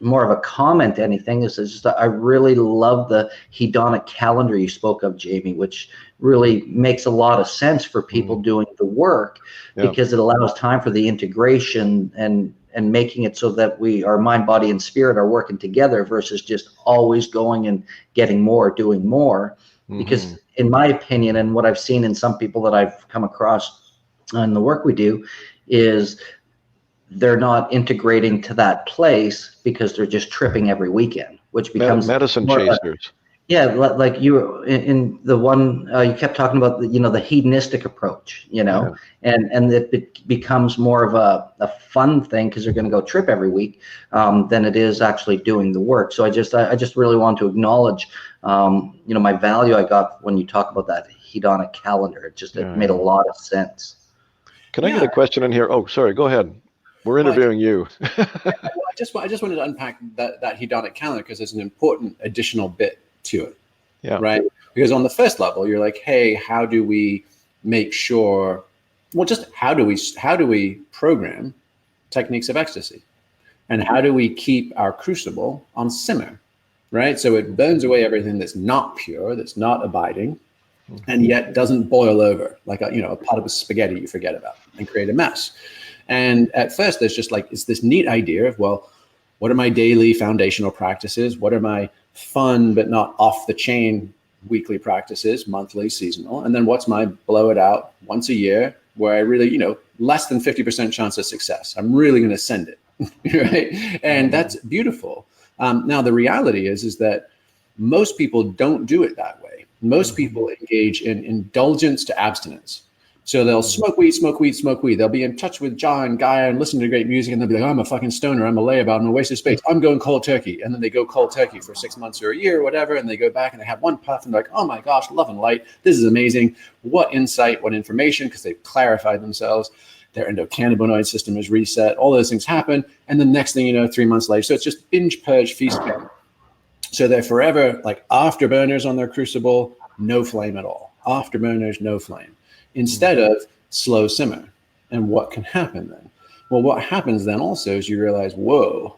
more of a comment to anything, is just I really love the hedonic calendar you spoke of, Jamie, which really makes a lot of sense for people doing the work because it allows time for the integration and making it so that our mind, body, and spirit are working together versus just always going and getting more, doing more. Because in my opinion, and what I've seen in some people that I've come across in the work we do, is they're not integrating to that place because they're just tripping every weekend, which becomes medicine chasers. Yeah, like you in the one you kept talking about, the hedonistic approach, and it becomes more of a fun thing because they're going to go trip every week than it is actually doing the work. So I just really want to acknowledge, my value I got when you talk about that hedonic calendar. It made a lot of sense. Can I get a question in here? Oh, sorry, go ahead. We're interviewing you. I just wanted to unpack that hedonic calendar because there's an important additional bit to it. Yeah. Right. Because on the first level, you're like, hey, how do we make sure? Well, just how do we program techniques of ecstasy? And how do we keep our crucible on simmer, right? So it burns away everything that's not pure, that's not abiding, and yet doesn't boil over like a pot of spaghetti you forget about and create a mess. And at first, there's just like, it's this neat idea of, well, what are my daily foundational practices? What are my fun but not off the chain weekly practices, monthly, seasonal? And then what's my blow it out once a year where I really, less than 50% chance of success. I'm really going to send it, right? And that's beautiful. Now, the reality is that most people don't do it that way. Most people engage in indulgence to abstinence. So they'll smoke weed, smoke weed, smoke weed. They'll be in touch with John and Gaia and listen to great music, and they'll be like, oh, I'm a fucking stoner. I'm a layabout. I'm a waste of space. I'm going cold turkey. And then they go cold turkey for 6 months or a year or whatever, and they go back and they have one puff and they're like, oh my gosh, love and light. This is amazing. What insight, what information, because they've clarified themselves. Their endocannabinoid system is reset. All those things happen. And the next thing you know, 3 months later, so it's just binge, purge, feast, famine. So they're forever like afterburners on their crucible, no flame at all. Afterburners, no flame. Instead of slow simmer. And what can happen then? Well, what happens then also is you realize, whoa,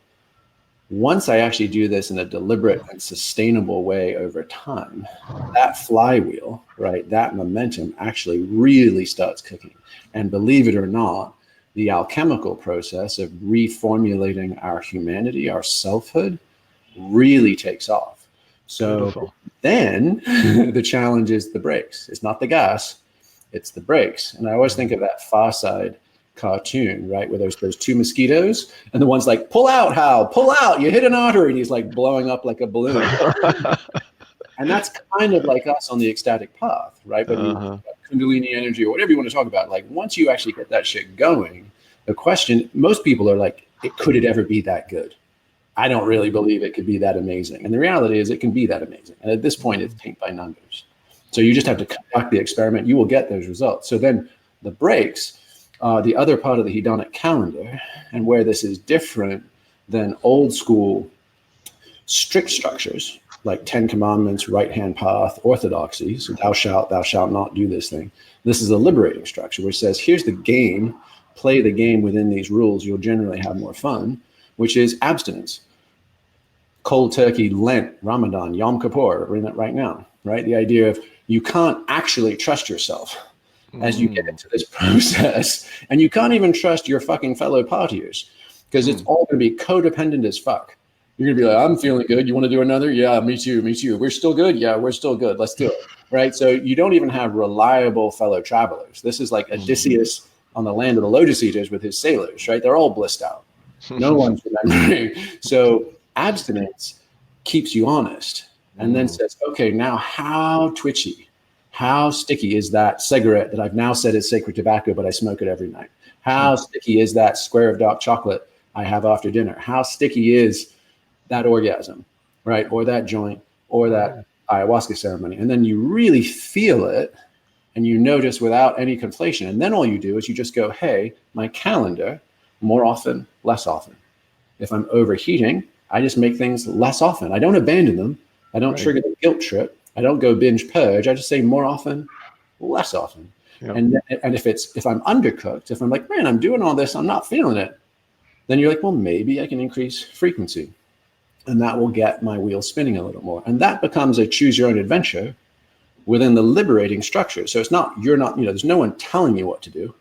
once I actually do this in a deliberate and sustainable way over time, that flywheel, right, that momentum actually really starts cooking. And believe it or not, the alchemical process of reformulating our humanity, our selfhood, really takes off. So beautiful. Then the challenge is the brakes. It's not the gas, it's the brakes. And I always think of that Far Side cartoon, right, where there's those two mosquitoes and the one's like, pull out, Hal, pull out, you hit an artery, and he's like blowing up like a balloon. And that's kind of like us on the ecstatic path, right? But Kundalini energy or whatever you want to talk about, like once you actually get that shit going, the question, most people are like, could it ever be that good? I don't really believe it could be that amazing. And the reality is it can be that amazing. And at this point, it's paint by numbers. So you just have to conduct the experiment. You will get those results. So then the breaks are the other part of the hedonic calendar, and where this is different than old school strict structures like 10 commandments, right-hand path, orthodoxy. So thou shalt not do this thing. This is a liberating structure which says, here's the game, play the game within these rules. You'll generally have more fun, which is abstinence. Cold turkey, Lent, Ramadan, Yom Kippur, we're in it right now, right? The idea of you can't actually trust yourself as you get into this process, and you can't even trust your fucking fellow partiers because it's all going to be codependent as fuck. You're going to be like, I'm feeling good. You want to do another? Yeah, me too. We're still good? Yeah, we're still good. Let's do it, right? So you don't even have reliable fellow travelers. This is like Odysseus on the land of the Lotus Eaters with his sailors, right? They're all blissed out. No one's remembering. So abstinence keeps you honest and then says, okay, now how twitchy, how sticky is that cigarette that I've now said is sacred tobacco, but I smoke it every night? How sticky is that square of dark chocolate I have after dinner? How sticky is that orgasm, right? Or that joint, or that ayahuasca ceremony? And then you really feel it and you notice without any conflation. And then all you do is you just go, hey, my calendar, more often, less often. If I'm overheating, I just make things less often. I don't abandon them. I don't trigger the guilt trip. I don't go binge purge. I just say more often, less often. Yep. And if I'm undercooked, if I'm like, man, I'm doing all this, I'm not feeling it, then you're like, well, maybe I can increase frequency. And that will get my wheel spinning a little more. And that becomes a choose your own adventure within the liberating structure. So it's not, there's no one telling you what to do.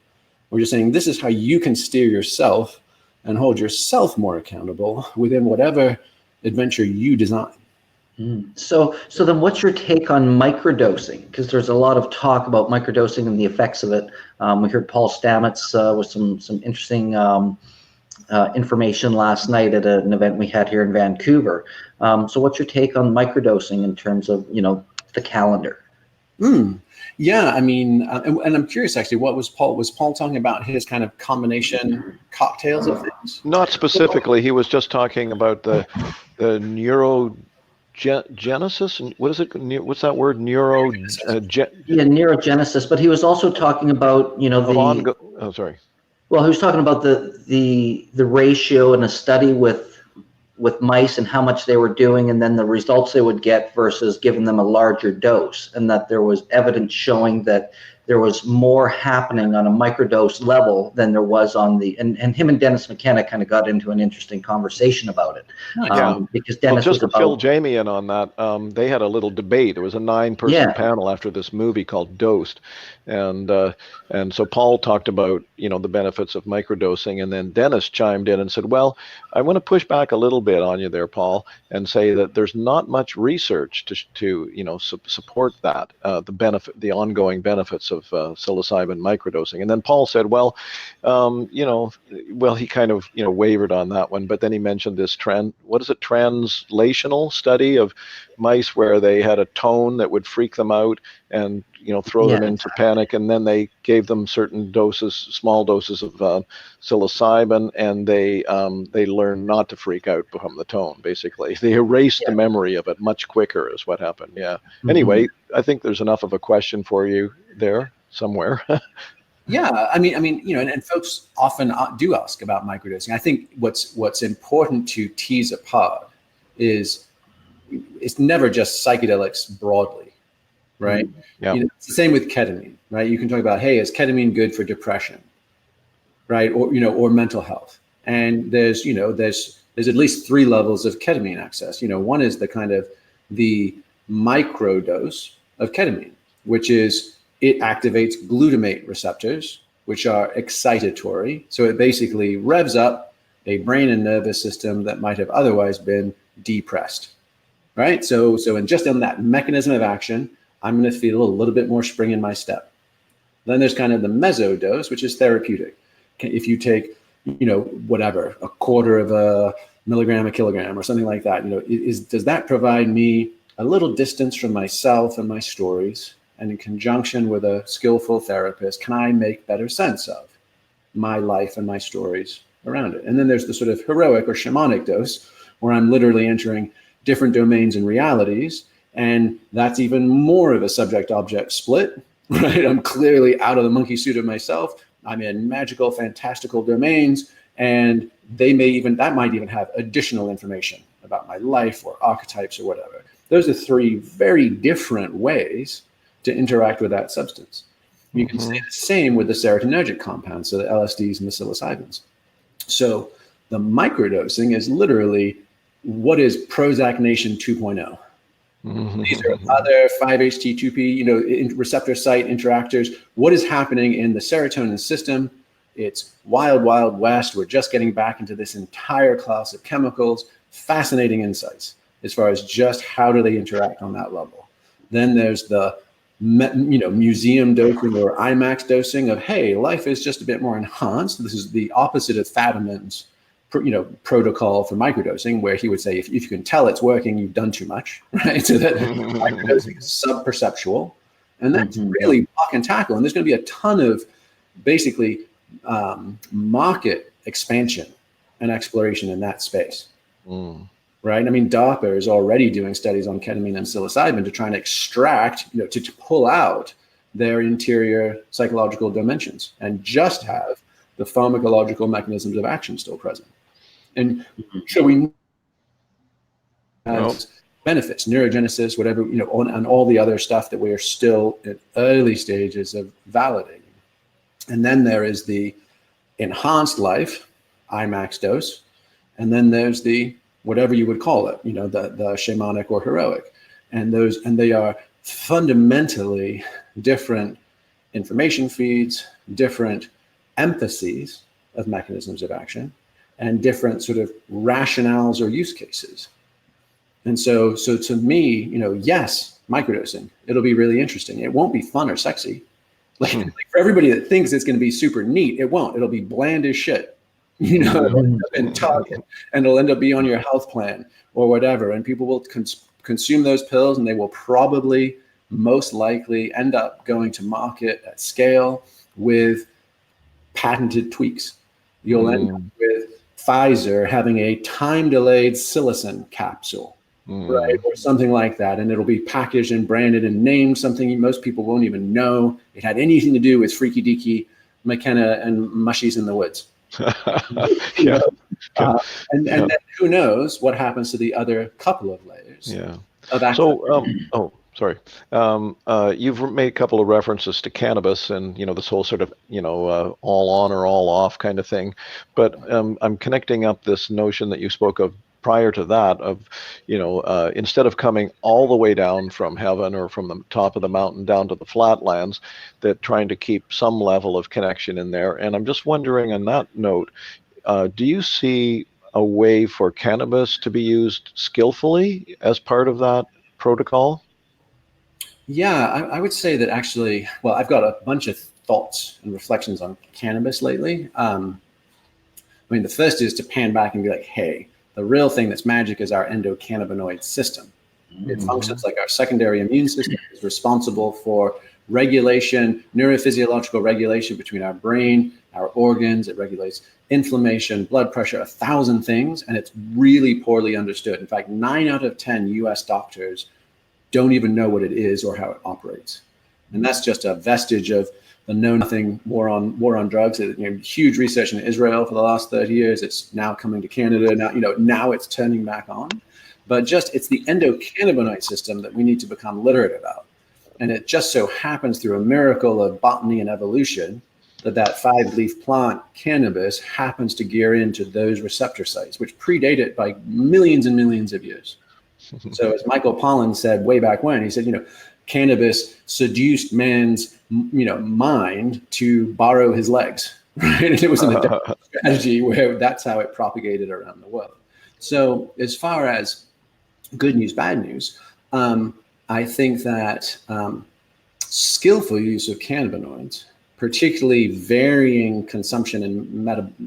We're just saying this is how you can steer yourself and hold yourself more accountable within whatever adventure you design. So then what's your take on microdosing? Because there's a lot of talk about microdosing and the effects of it. We heard Paul Stamets with some interesting information last night at an event we had here in Vancouver. So what's your take on microdosing in terms of, the calendar? Yeah, I mean, and I'm curious actually, was Paul talking about his kind of combination cocktails of things? Not specifically. He was just talking about the neurogenesis. What is it? What's that word? Neurogenesis. But he was also talking about, sorry. Well, he was talking about the ratio in a study with mice and how much they were doing, and then the results they would get versus giving them a larger dose, and that there was evidence showing that there was more happening on a microdose level than there was on the, and him and Dennis McKenna kind of got into an interesting conversation about it. Because Dennis just was to fill Jamie in on that, they had a little debate. It was a 9-person panel after this movie called Dosed, and so Paul talked about, you know, the benefits of microdosing, and then Dennis chimed in and said, well, I want to push back a little bit on you there, Paul, and say that there's not much research to you know, support that, the ongoing benefits of psilocybin microdosing. And then Paul said, well, you know, well, he kind of, you know, wavered on that one, but then he mentioned this translational study of mice where they had a tone that would freak them out and, you know, throw them into panic, and then they gave them certain doses, small doses of psilocybin, and they learned not to freak out from the tone. Basically, they erased the memory of it much quicker, is what happened. Yeah. Anyway, I think there's enough of a question for you there somewhere. Yeah, I mean, you know, and folks often do ask about microdosing. I think what's important to tease apart is it's never just psychedelics broadly, right? Yeah. You know, it's the same with ketamine, right? You can talk about, hey, is ketamine good for depression, right? Or, you know, or mental health. And there's at least 3 levels of ketamine access. You know, one is the kind of the microdose of ketamine, which is it activates glutamate receptors, which are excitatory. So it basically revs up a brain and nervous system that might have otherwise been depressed, right? So in just on that mechanism of action, I'm going to feel a little bit more spring in my step. Then there's kind of the mesodose, which is therapeutic. If you take, you know, whatever, 1/4 of a milligram a kilogram or something like that, you know, does that provide me a little distance from myself and my stories? And in conjunction with a skillful therapist, can I make better sense of my life and my stories around it? And then there's the sort of heroic or shamanic dose, where I'm literally entering different domains and realities. And that's even more of a subject-object split, right? I'm clearly out of the monkey suit of myself. I'm in magical, fantastical domains, and that might even have additional information about my life or archetypes or whatever. Those are 3 very different ways to interact with that substance. You can say the same with the serotonergic compounds, so the LSDs and the psilocybins. So the microdosing is literally what is Prozac Nation 2.0. These are other 5-HT2P, you know, receptor site interactors. What is happening in the serotonin system? It's wild, wild west. We're just getting back into this entire class of chemicals. Fascinating insights as far as just how do they interact on that level. Then there's the museum dosing or IMAX dosing of, hey, life is just a bit more enhanced. This is the opposite of Fadiman's, protocol for microdosing, where he would say, if you can tell it's working, you've done too much, right? So that microdosing is sub-perceptual, and that's really block and tackle. And there's going to be a ton of basically market expansion and exploration in that space. Right? I mean, DARPA is already doing studies on ketamine and psilocybin to try and extract, to pull out their interior psychological dimensions and just have the pharmacological mechanisms of action still present. And so we have benefits, neurogenesis, whatever, and all the other stuff that we are still in early stages of validating. And then there is the enhanced life, IMAX dose, and then there's the whatever you would call it, the shamanic or heroic. And they are fundamentally different information feeds, different emphases of mechanisms of action, and different sort of rationales or use cases. And so to me, yes, microdosing, it'll be really interesting. It won't be fun or sexy. Like for everybody that thinks it's going to be super neat, it won't. It'll be bland as shit. It'll end up in Target, and it'll end up be on your health plan or whatever. And people will consume those pills, and they will probably most likely end up going to market at scale with patented tweaks. You'll end up with Pfizer having a time-delayed psilocin capsule, right, or something like that, and it'll be packaged and branded and named something most people won't even know it had anything to do with freaky deaky McKenna and mushies in the woods. And then who knows what happens to the other couple of layers of action. Sorry. You've made a couple of references to cannabis and, this whole sort of, all on or all off kind of thing. But I'm connecting up this notion that you spoke of prior to that of, instead of coming all the way down from heaven or from the top of the mountain down to the flatlands, that trying to keep some level of connection in there. And I'm just wondering on that note, do you see a way for cannabis to be used skillfully as part of that protocol? Yeah, I would say that actually, well, I've got a bunch of thoughts and reflections on cannabis lately. I mean, the first is to pan back and be like, hey, the real thing that's magic is our endocannabinoid system. It functions like our secondary immune system. Is responsible for regulation, neurophysiological regulation between our brain, our organs. It regulates inflammation, blood pressure, 1,000 things, and it's really poorly understood. In fact, 9 out of 10 US doctors don't even know what it is or how it operates. And that's just a vestige of the know nothing war on drugs. Huge research in Israel for the last 30 years. It's now coming to Canada. Now it's turning back on. But it's the endocannabinoid system that we need to become literate about. And it just so happens through a miracle of botany and evolution that 5-leaf plant cannabis happens to gear into those receptor sites, which predate it by millions and millions of years. So as Michael Pollan said way back when, he said, cannabis seduced man's, mind to borrow his legs, right? And it was an adaptive strategy where that's how it propagated around the world. So as far as good news, bad news, I think that skillful use of cannabinoids, particularly varying consumption and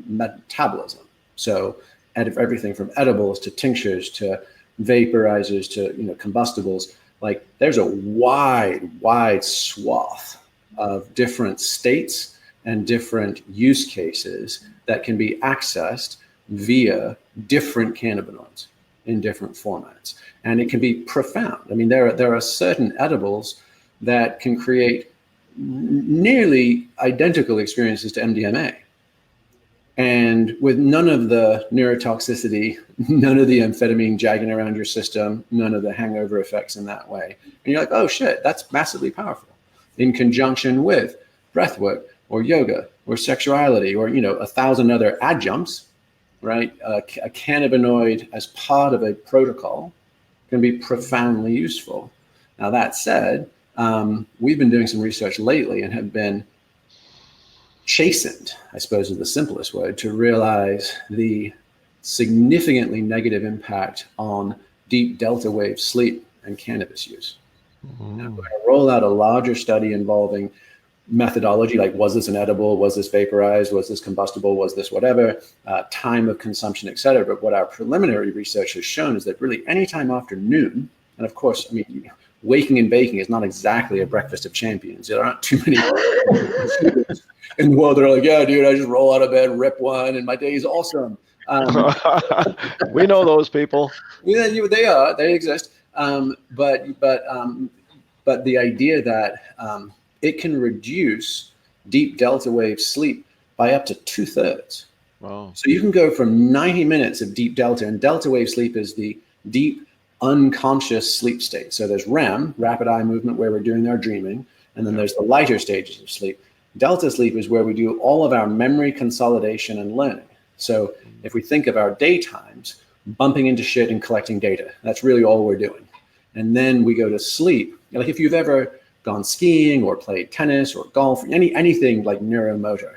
metabolism, so everything from edibles to tinctures to vaporizers to combustibles, like there's a wide swath of different states and different use cases that can be accessed via different cannabinoids in different formats, and it can be profound. I mean, there are certain edibles that can create nearly identical experiences to MDMA, and with none of the neurotoxicity, none of the amphetamine jagging around your system, none of the hangover effects in that way. And you're like, oh shit, that's massively powerful. In conjunction with breathwork or yoga or sexuality or 1,000 other adjuncts, right? A cannabinoid as part of a protocol can be profoundly useful. Now that said, we've been doing some research lately and have been chastened, I suppose is the simplest word, to realize the significantly negative impact on deep delta wave sleep and cannabis use. Now, we're going to roll out a larger study involving methodology, like was this an edible, was this vaporized, was this combustible, was this whatever, time of consumption, et cetera. But what our preliminary research has shown is that really anytime after noon, and of course, I mean, waking and baking is not exactly a breakfast of champions. There aren't too many in the world that are like, yeah, dude, I just roll out of bed, rip one, and my day is awesome. We know those people. Yeah, they exist. But the idea that it can reduce deep delta wave sleep by up to 2/3. Wow. So you can go from 90 minutes of deep delta, and delta wave sleep is the deep unconscious sleep state. So there's REM, rapid eye movement, where we're doing our dreaming, and then there's the lighter stages of sleep. Delta sleep is where we do all of our memory consolidation and learning. So if we think of our daytimes, bumping into shit and collecting data, that's really all we're doing. And then we go to sleep. Like if you've ever gone skiing or played tennis or golf, anything like neuromotor,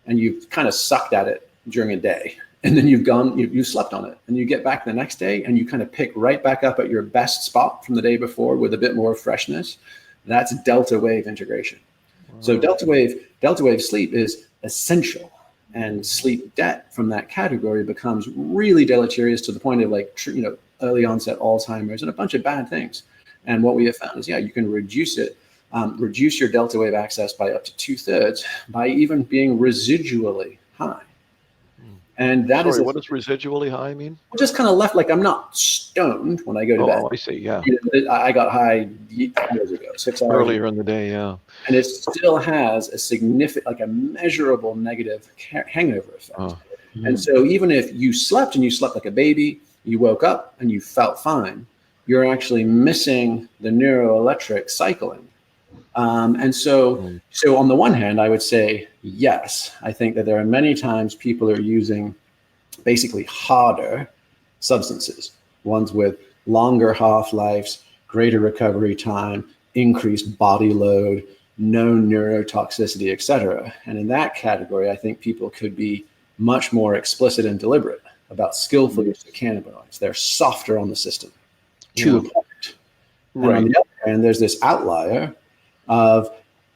and you've kind of sucked at it during a day, and then you slept on it, and you get back the next day and you kind of pick right back up at your best spot from the day before with a bit more freshness. That's delta wave integration. So delta wave sleep is essential, and sleep debt from that category becomes really deleterious to the point of early onset Alzheimer's and a bunch of bad things. And what we have found is, you can reduce your delta wave access by up to 2/3 by even being residually high. And that Sorry, what does residually high mean? Well, just kind of left, like I'm not stoned when I go to bed. Oh, I see, yeah. I got high years ago, 6 hours earlier in the day, yeah. And it still has a significant, like a measurable negative hangover effect. And so even if you slept like a baby, you woke up and you felt fine, you're actually missing the neuroelectric cycling. So on the one hand, I would say, yes, I think that there are many times people are using basically harder substances, ones with longer half-lives, greater recovery time, increased body load, no neurotoxicity, etc. And in that category, I think people could be much more explicit and deliberate about skillful use of cannabinoids. They're softer on the system to a point. And on the other hand, there's this outlier of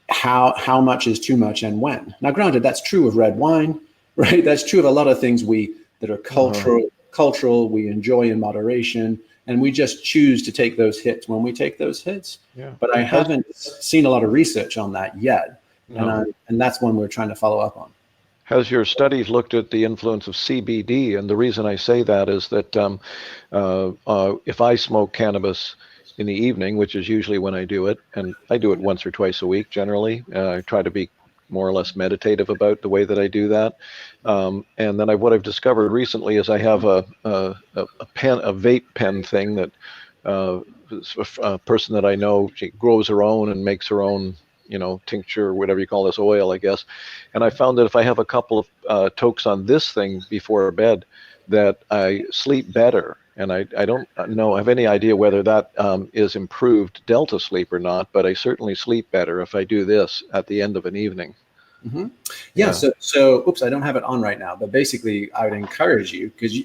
how much is too much and when. Now, granted, that's true of red wine, right? That's true of a lot of things that are cultural, we enjoy in moderation, and we just choose to take those hits when we take those hits. Yeah. But I haven't seen a lot of research on that yet, and that's one we're trying to follow up on. Has your studies looked at the influence of CBD? And the reason I say that is that if I smoke cannabis in the evening, which is usually when I do it, and I do it once or twice a week generally, I try to be more or less meditative about the way that I do that. And then what I've discovered recently is I have a vape pen thing that a person that I know, she grows her own and makes her own, tincture, whatever you call this, oil, I guess. And I found that if I have a couple of tokes on this thing before bed, that I sleep better. And I don't have any idea whether that is improved delta sleep or not, but I certainly sleep better if I do this at the end of an evening. Mm-hmm. Yeah. So, oops, I don't have it on right now, but basically I would encourage you, because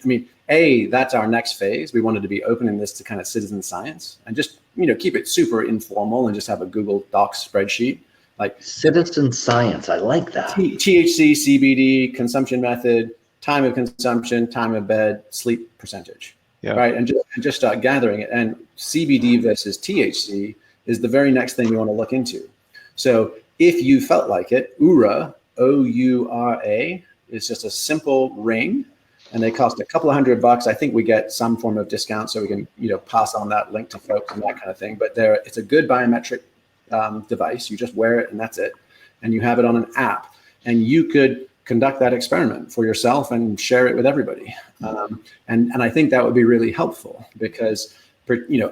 that's our next phase. We wanted to be opening this to kind of citizen science and just, keep it super informal and just have a Google Docs spreadsheet. Like citizen science. I like that. THC, CBD, consumption method, time of consumption, time of bed, sleep percentage. Yeah. Right. And just start gathering it. And CBD versus THC is the very next thing we want to look into. So if you felt like it, Oura, O-U-R-A, is just a simple ring, and they cost a couple of $100. I think we get some form of discount, so we can pass on that link to folks and that kind of thing. But it's a good biometric device. You just wear it and that's it. And you have it on an app, and you could conduct that experiment for yourself and share it with everybody. And I think that would be really helpful, because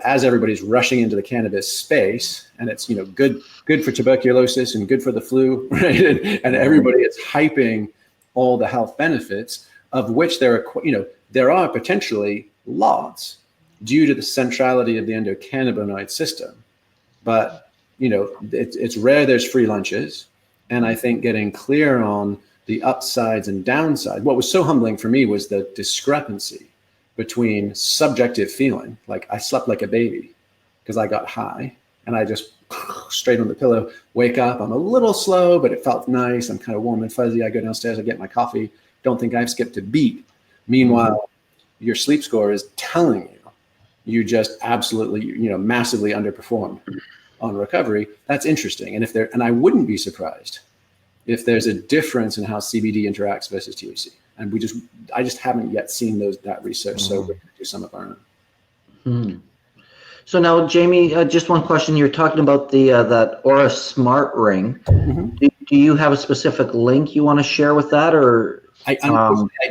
as everybody's rushing into the cannabis space, and it's good for tuberculosis and good for the flu, right? And everybody is hyping all the health benefits, of which there are potentially lots due to the centrality of the endocannabinoid system. But it's rare there's free lunches, and I think getting clear on the upsides and downsides. What was so humbling for me was the discrepancy between subjective feeling, like I slept like a baby because I got high, and I just straight on the pillow, wake up, I'm a little slow, but it felt nice. I'm kind of warm and fuzzy. I go downstairs, I get my coffee, don't think I've skipped a beat. Meanwhile, your sleep score is telling you just absolutely, massively underperformed on recovery. That's interesting. And I wouldn't be surprised if there's a difference in how CBD interacts versus THC. And I just haven't yet seen that research. So we're going to do some of our own. So now, Jamie, just one question. You're talking about that Aura Smart Ring. Mm-hmm. Do you have a specific link you want to share with that, or? I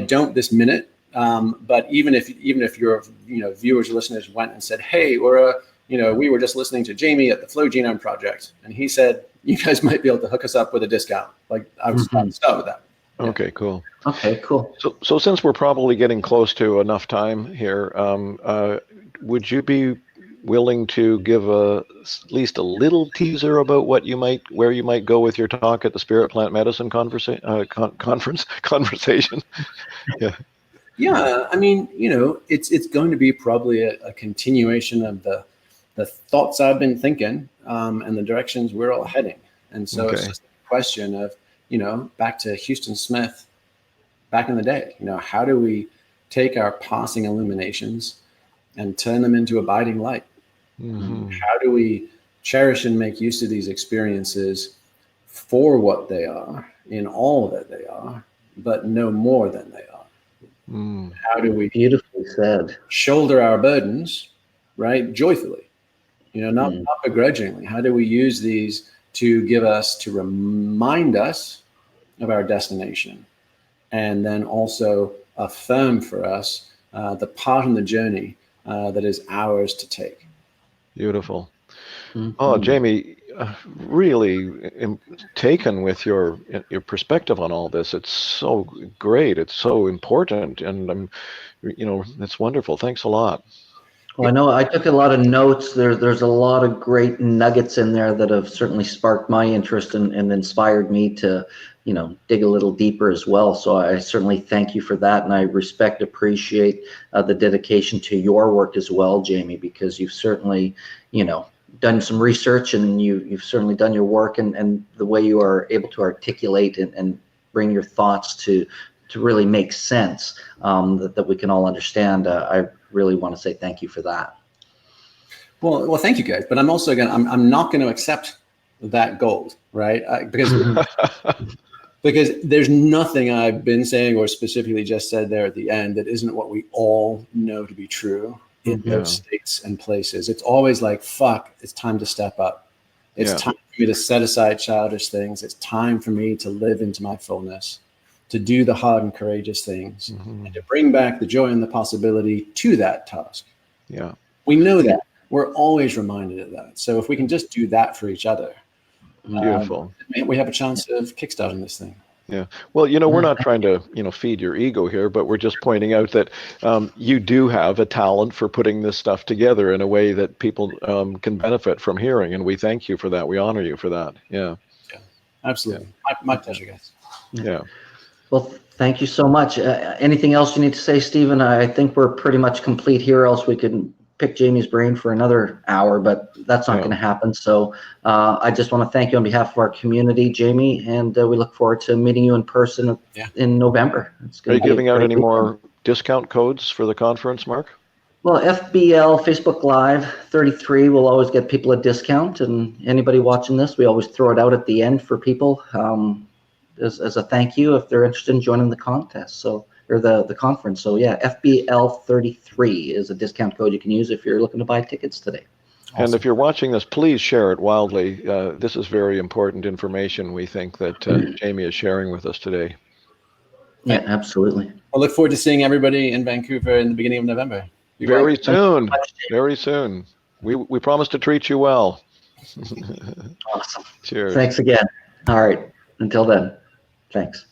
don't this minute. But even if your viewers or listeners went and said, "Hey, Aura, we were just listening to Jamie at the Flow Genome Project, and he said you guys might be able to hook us up with a discount." Like I would start with that. Yeah. Okay, cool. Okay, cool. So since we're probably getting close to enough time here, would you be willing to give at least a little teaser about where you might go with your talk at the Spirit Plant Medicine conversation? Yeah. Yeah, it's going to be probably a continuation of the thoughts I've been thinking, and the directions we're all heading. And so It's just a question of, back to Houston Smith back in the day, how do we take our passing illuminations and turn them into abiding light? Mm-hmm. How do we cherish and make use of these experiences for what they are, in all that they are, but no more than they are? How do we beautifully said shoulder our burdens, right, joyfully, not begrudgingly? How do we use these to remind us of our destination, and then also affirm for us the part in the journey that is ours to take. Beautiful. Mhm. Oh, Jamie, really taken with your perspective on all this. It's so great. It's so important, and it's wonderful. Thanks a lot. Well, I know I took a lot of notes. There's a lot of great nuggets in there that have certainly sparked my interest and inspired me to, dig a little deeper as well. So I certainly thank you for that, and I appreciate the dedication to your work as well, Jamie, because you've certainly, done some research, and you've certainly done your work, and the way you are able to articulate and bring your thoughts to really make sense, that we can all understand. I really want to say thank you for that. Well, thank you guys. But I'm also I'm not going to accept that gold, right? Because there's nothing I've been saying or specifically just said there at the end that isn't what we all know to be true in those states and places. It's always like, fuck, it's time to step up. It's time for me to set aside childish things. It's time for me to live into my fullness, to do the hard and courageous things, and to bring back the joy and the possibility to that task. Yeah. We know that. We're always reminded of that. So if we can just do that for each other, Beautiful. We have a chance of kickstarting this thing. Yeah. Well, we're not trying to, feed your ego here, but we're just pointing out that you do have a talent for putting this stuff together in a way that people can benefit from hearing. And we thank you for that. We honor you for that. Yeah. Absolutely. My pleasure, guys. Yeah. Well, thank you so much. Anything else you need to say, Stephen? I think we're pretty much complete here, else we could pick Jamie's brain for another hour, but that's not going to happen. So I just want to thank you on behalf of our community, Jamie, and we look forward to meeting you in person in November. Are you giving out any more discount codes for the conference, Marc? Well, FBL, Facebook Live 33 will always get people a discount, and anybody watching this, we always throw it out at the end for people as a thank you if they're interested in joining the contest. So, or the conference. So yeah, FBL 33 is a discount code you can use if you're looking to buy tickets today. Awesome. And if you're watching this, please share it wildly. This is very important information, we think, that Jamie is sharing with us today. Yeah, absolutely. I look forward to seeing everybody in Vancouver in the beginning of November. Very soon. Very soon. We promise to treat you well. Awesome. Cheers. Thanks again. All right. Until then, thanks.